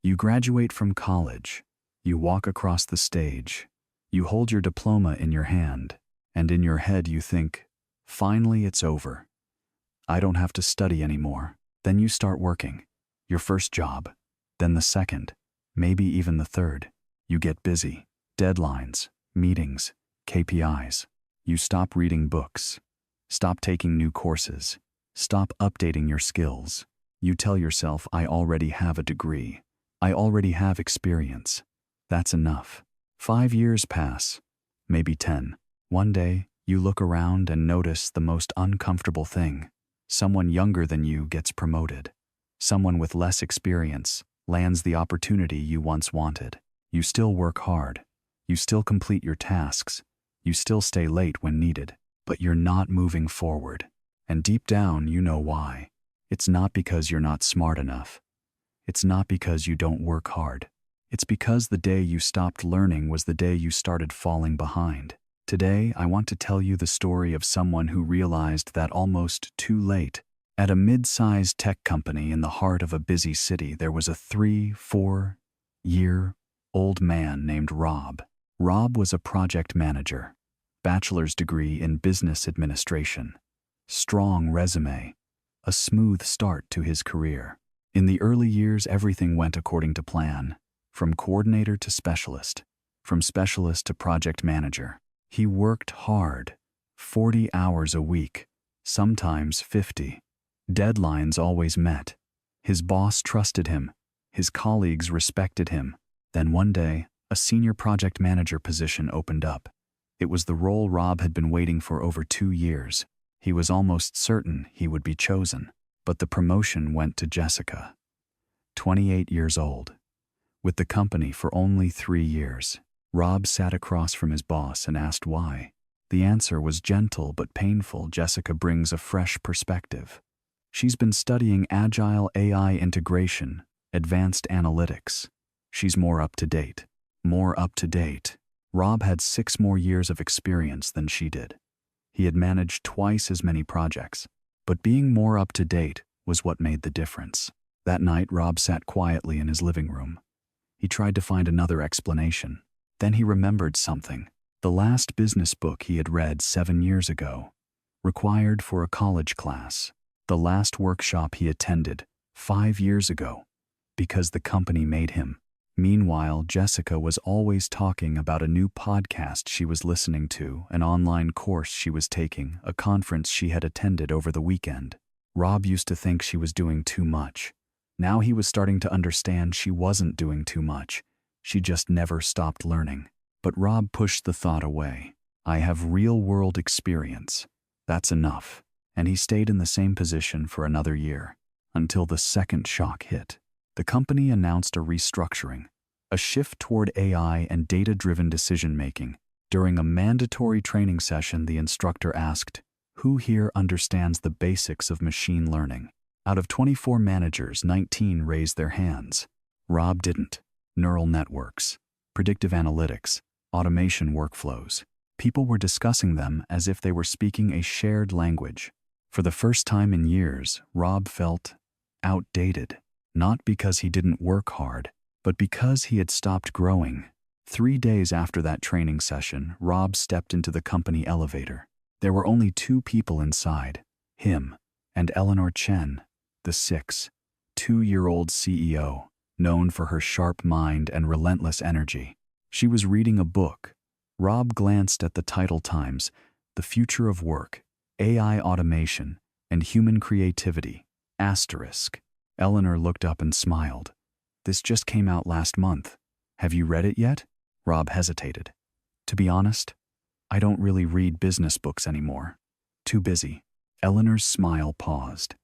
You graduate from college. You walk across the stage. You hold your diploma in your hand, and in your head you think, finally it's over. I don't have to study anymore. Then you start working. Your first job, then the second, maybe even the third. You get busy. Deadlines, meetings, KPIs. You stop reading books. Stop taking new courses. Stop updating your skills. You tell yourself, I already have a degree. I already have experience. That's enough. 5 years pass, maybe 10. One day, you look around and notice the most uncomfortable thing. Someone younger than you gets promoted. Someone with less experience lands the opportunity you once wanted. You still work hard. You still complete your tasks. You still stay late when needed. But you're not moving forward. And deep down, you know why. It's not because you're not smart enough. It's not because you don't work hard. It's because the day you stopped learning was the day you started falling behind. Today, I want to tell you the story of someone who realized that almost too late. At a mid-sized tech company in the heart of a busy city, there was a 3-4-year-old man named Rob. Rob was a project manager, bachelor's degree in business administration, strong resume, a smooth start to his career. In the early years, everything went according to plan, from coordinator to specialist, from specialist to project manager. He worked hard, 40 hours a week, sometimes 50. Deadlines always met. His boss trusted him. His colleagues respected him. Then one day, a senior project manager position opened up. It was the role Rob had been waiting for over 2 years. He was almost certain he would be chosen. But the promotion went to Jessica, 28 years old. With the company for only 3 years, Rob sat across from his boss and asked why. The answer was gentle but painful. Jessica brings a fresh perspective. She's been studying agile AI integration, advanced analytics. She's more up to date. More up to date. Rob had 6 more years of experience than she did. He had managed twice as many projects. But being more up to date was what made the difference. That night, Rob sat quietly in his living room. He tried to find another explanation. Then he remembered something. The last business book he had read 7 years ago, required for a college class. The last workshop he attended 5 years ago, because the company made him. Meanwhile, Jessica was always talking about a new podcast she was listening to, an online course she was taking, a conference she had attended over the weekend. Rob used to think she was doing too much. Now he was starting to understand she wasn't doing too much. She just never stopped learning. But Rob pushed the thought away. I have real-world experience. That's enough. And he stayed in the same position for another year, until the second shock hit. The company announced a restructuring, a shift toward AI and data-driven decision-making. During a mandatory training session, the instructor asked, "Who here understands the basics of machine learning?" Out of 24 managers, 19 raised their hands. Rob didn't. Neural networks, predictive analytics, automation workflows. People were discussing them as if they were speaking a shared language. For the first time in years, Rob felt outdated. Not because he didn't work hard, but because he had stopped growing. 3 days after that training session, Rob stepped into the company elevator. There were only 2 people inside, him and Eleanor Chen, the 6-2-year-old CEO, known for her sharp mind and relentless energy. She was reading a book. Rob glanced at the title times, The Future of Work, AI Automation, and Human Creativity, *. Eleanor looked up and smiled. This just came out last month. Have you read it yet? Rob hesitated. To be honest, I don't really read business books anymore. Too busy. Eleanor's smile paused.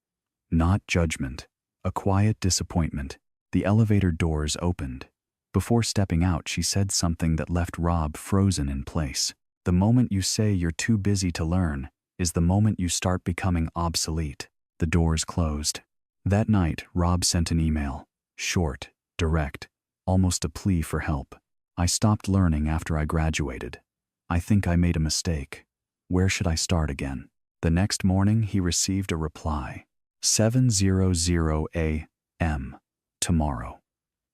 Not judgment, a quiet disappointment. The elevator doors opened. Before stepping out, she said something that left Rob frozen in place. The moment you say you're too busy to learn is the moment you start becoming obsolete. The doors closed. That night, Rob sent an email. Short, direct, almost a plea for help. I stopped learning after I graduated. I think I made a mistake. Where should I start again? The next morning, he received a reply. 7:00 a.m. tomorrow.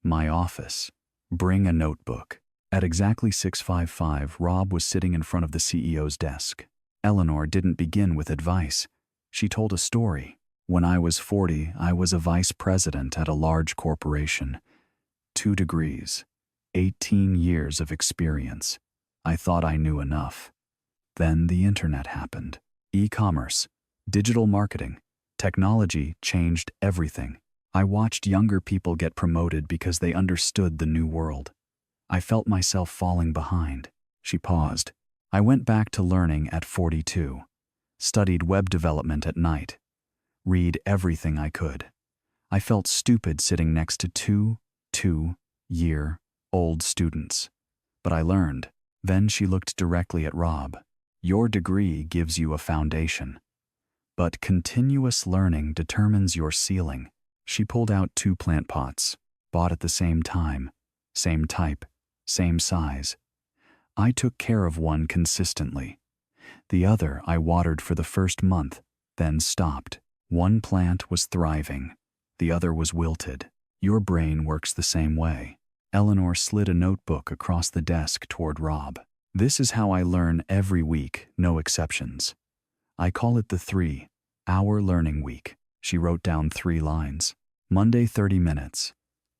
My office. Bring a notebook. At exactly 6:55, Rob was sitting in front of the CEO's desk. Eleanor didn't begin with advice. She told a story. When I was 40, I was a vice president at a large corporation. 2 degrees. 18 years of experience. I thought I knew enough. Then the internet happened. E-commerce, digital marketing, technology changed everything. I watched younger people get promoted because they understood the new world. I felt myself falling behind. She paused. I went back to learning at 42. Studied web development at night. Read everything I could. I felt stupid sitting next to two-year-old students. But I learned. Then she looked directly at Rob. Your degree gives you a foundation. But continuous learning determines your ceiling. She pulled out 2 plant pots, bought at the same time, same type, same size. I took care of one consistently. The other I watered for the first month, then stopped. One plant was thriving. The other was wilted. Your brain works the same way. Eleanor slid a notebook across the desk toward Rob. This is how I learn every week, no exceptions. I call it the 3-hour learning week. She wrote down 3 lines. Monday, 30 minutes.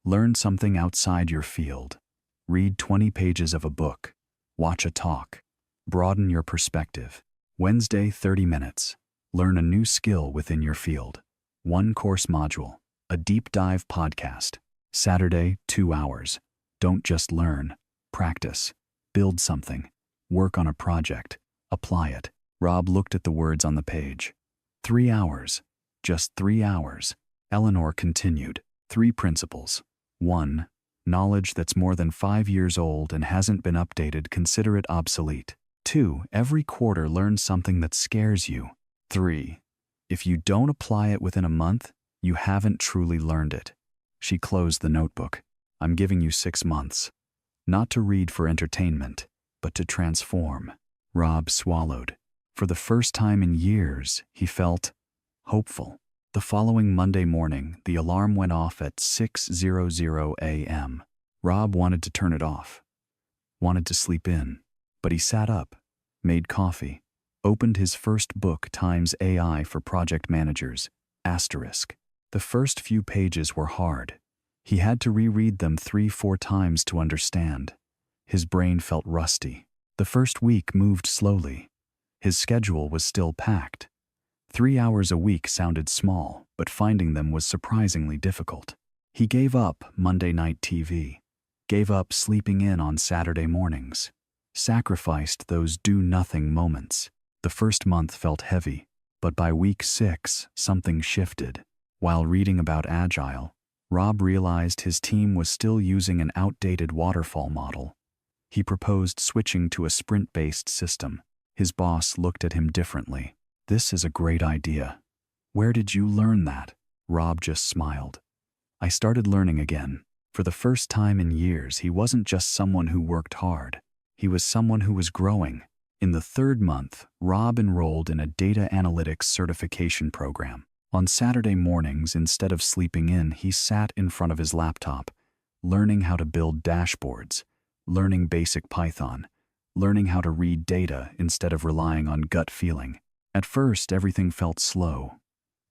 Learn something outside your field. Read 20 pages of a book. Watch a talk. Broaden your perspective. Wednesday, 30 minutes. Learn a new skill within your field. 1 course module. A deep dive podcast. Saturday, 2 hours. Don't just learn. Practice. Build something. Work on a project. Apply it. Rob looked at the words on the page. 3 hours. Just 3 hours. Eleanor continued. 3 principles. 1. Knowledge that's more than 5 years old and hasn't been updated, consider it obsolete. 2. Every quarter learn something that scares you. 3. If you don't apply it within a month, you haven't truly learned it. She closed the notebook. I'm giving you 6 months. Not to read for entertainment, but to transform. Rob swallowed. For the first time in years, he felt hopeful. The following Monday morning, the alarm went off at 6:00 a.m. Rob wanted to turn it off. Wanted to sleep in. But he sat up, made coffee, opened his first book, Times AI for Project Managers, *. The first few pages were hard. He had to reread them 3-4 times to understand. His brain felt rusty. The first week moved slowly. His schedule was still packed. 3 hours a week sounded small, but finding them was surprisingly difficult. He gave up Monday night TV, gave up sleeping in on Saturday mornings, sacrificed those do-nothing moments. The first month felt heavy, but by week 6, something shifted. While reading about Agile, Rob realized his team was still using an outdated waterfall model. He proposed switching to a sprint-based system. His boss looked at him differently. This is a great idea. Where did you learn that? Rob just smiled. I started learning again. For the first time in years, he wasn't just someone who worked hard. He was someone who was growing. In the 3rd month, Rob enrolled in a data analytics certification program. On Saturday mornings, instead of sleeping in, he sat in front of his laptop, learning how to build dashboards, learning basic Python, learning how to read data instead of relying on gut feeling. At first, everything felt slow,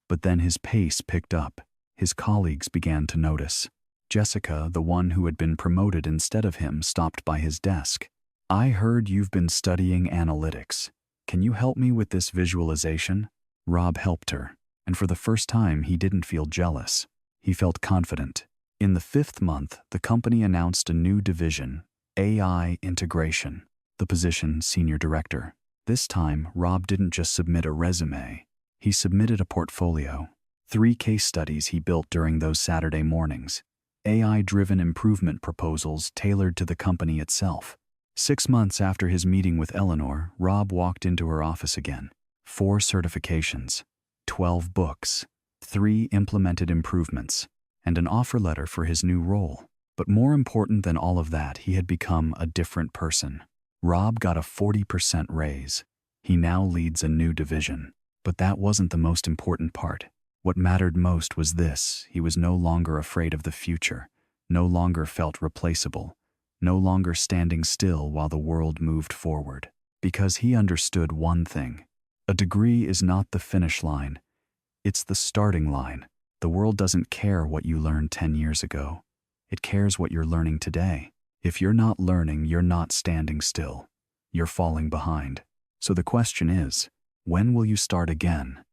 but then his pace picked up. His colleagues began to notice. Jessica, the one who had been promoted instead of him, stopped by his desk. I heard you've been studying analytics. Can you help me with this visualization? Rob helped her, and for the first time, he didn't feel jealous. He felt confident. In the 5th month, the company announced a new division, AI Integration. The position, Senior Director. This time, Rob didn't just submit a resume. He submitted a portfolio. 3 case studies he built during those Saturday mornings. AI-driven improvement proposals tailored to the company itself. 6 months after his meeting with Eleanor, Rob walked into her office again. 4 certifications, 12 books, 3 implemented improvements, and an offer letter for his new role. But more important than all of that, he had become a different person. Rob got a 40% raise. He now leads a new division. But that wasn't the most important part. What mattered most was this: he was no longer afraid of the future. no longer felt replaceable, no longer standing still while the world moved forward. Because he understood one thing: a degree is not the finish line, it's the starting line. The world doesn't care what you learned 10 years ago. It cares what you're learning today. If you're not learning, you're not standing still. You're falling behind. So the question is, when will you start again?